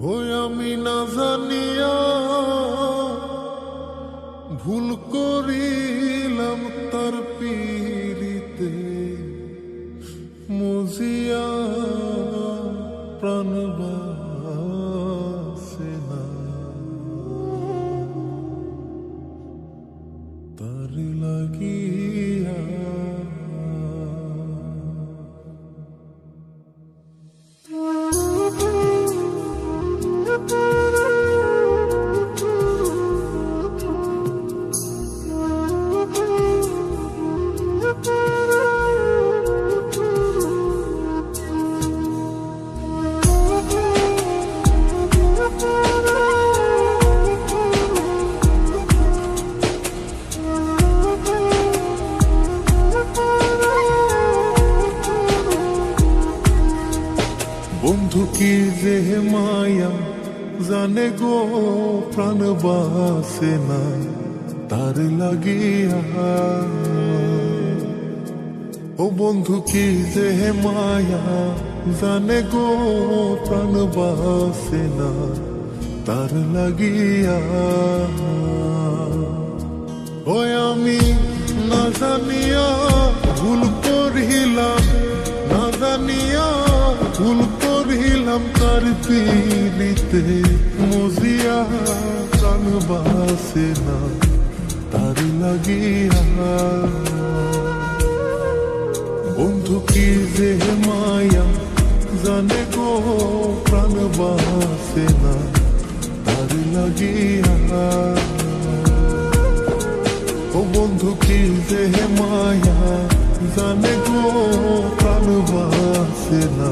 ওই আমি না জানিয়া ভুল করিলাম তার পীড়িতে মজিয়া প্রাণ বাসে না তার লাগিয়া। বন্ধু কি যে মায়া জানে গো প্রাণ বাসে না তার লাগিয়া। ও বন্ধু কি যে মায়া জানে গো প্রাণ বাসে না তার লাগিয়া। ওই আমি না জানিয়া ভুল করিলাম, না জানিয়া ভুল করিলাম তার পীড়িতে মজিয়া প্রাণ বাসে না তার লাগিয়া। বন্ধু কি যে মায়া জানে গো প্রাণ বাসে না তার লাগিয়া। ও বন্ধু কি যে মায়া জানে গো প্রাণ বাসে না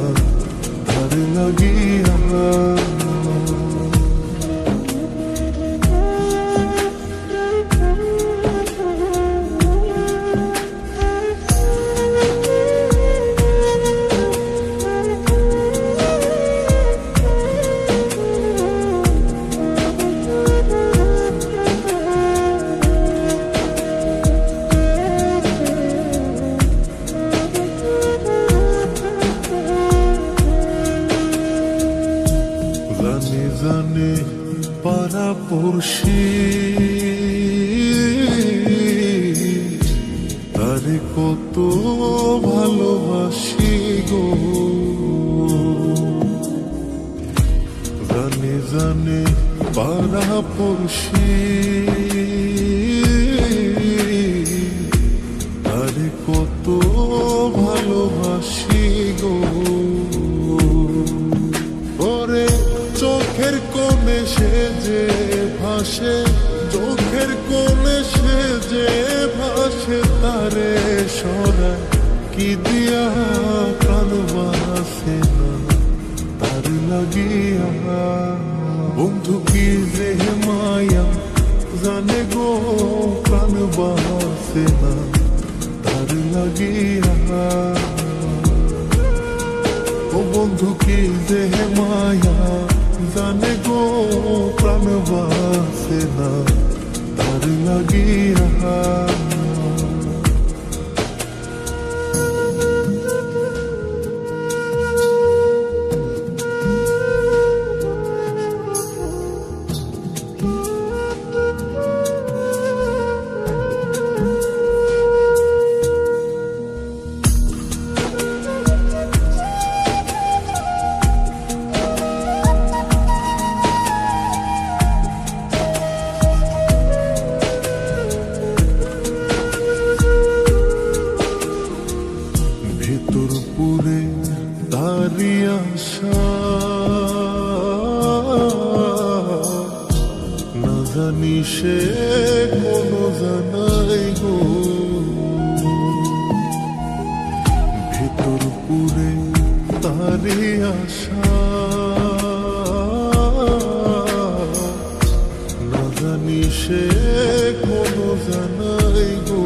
তার লাগিয়া। জানে জানে পাড়া পড়শি তারে কত ভালোবাসি গো। জানে জানে পাড়া পড়শি তারে কত ভালোবাসি গো। ওরে চোখের কোণে সে যে ভাসে, চোখের কোণে সে যে ভাসে তারে সরা কি দিয়া প্রাণ বাসে না তার লাগিয়া। বন্ধু কি যে মায়া জানে গো প্রাণ বাসে না তার লাগিয়া। ও বন্ধু কি যে মায়া জানে গো প্রাণ বাসে না তার লাগিয়া। ভেতর পুরে তারি আশা না জানি সে কোনো জানাই গো। ভেতর পুরে তারি আশা না জানি সে কোনো জানাই গো।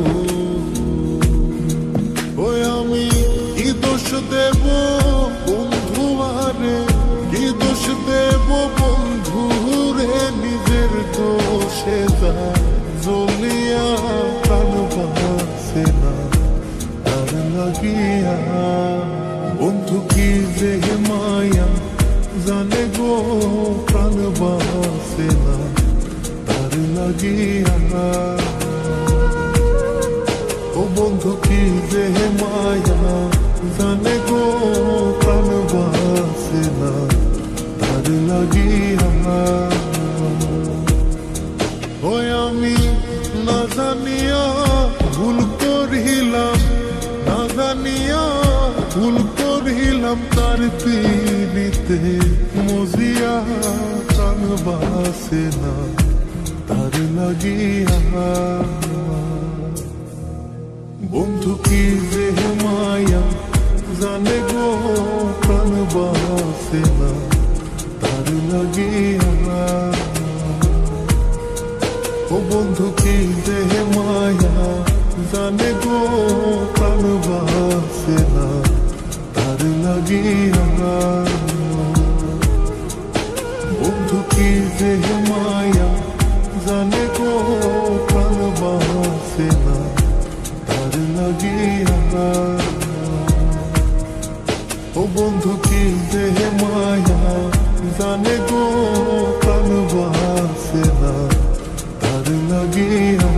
ওই আমি কি দোষ দেব বন্ধু আরে, কি দোষ দেব বন্ধু রে, নিজের দোষে যা জ্বলিয়া প্রাণ বাসে না তার লাগিয়া। বন্ধু কি যে মায়া জানে গো প্রাণ বাসে না তার লাগিয়া। ও বন্ধু কি যে মায়া জানে গো প্রাণ বাসে না তার লাগিয়া। ওই আমি না জানিয়া ভুল করিলাম, না জানিয়া ভুল করিলাম তার পিড়িতে মজিয়া প্রাণ বাসে না তার লাগিয়া। বন্ধু কি যে মায়া জানে গো প্রাণ বাসে না তার লাগিয়া। ও বন্ধু কি যে মায়া জানে গো প্রাণ বাসে না তার লাগিয়া। বন্ধু কি যে মায়া জানে গো প্রাণ বাসে না তার লাগিয়া। ও বন্ধু কি যে মায়া জানে গো প্রাণ বাসে না তার লাগিয়া।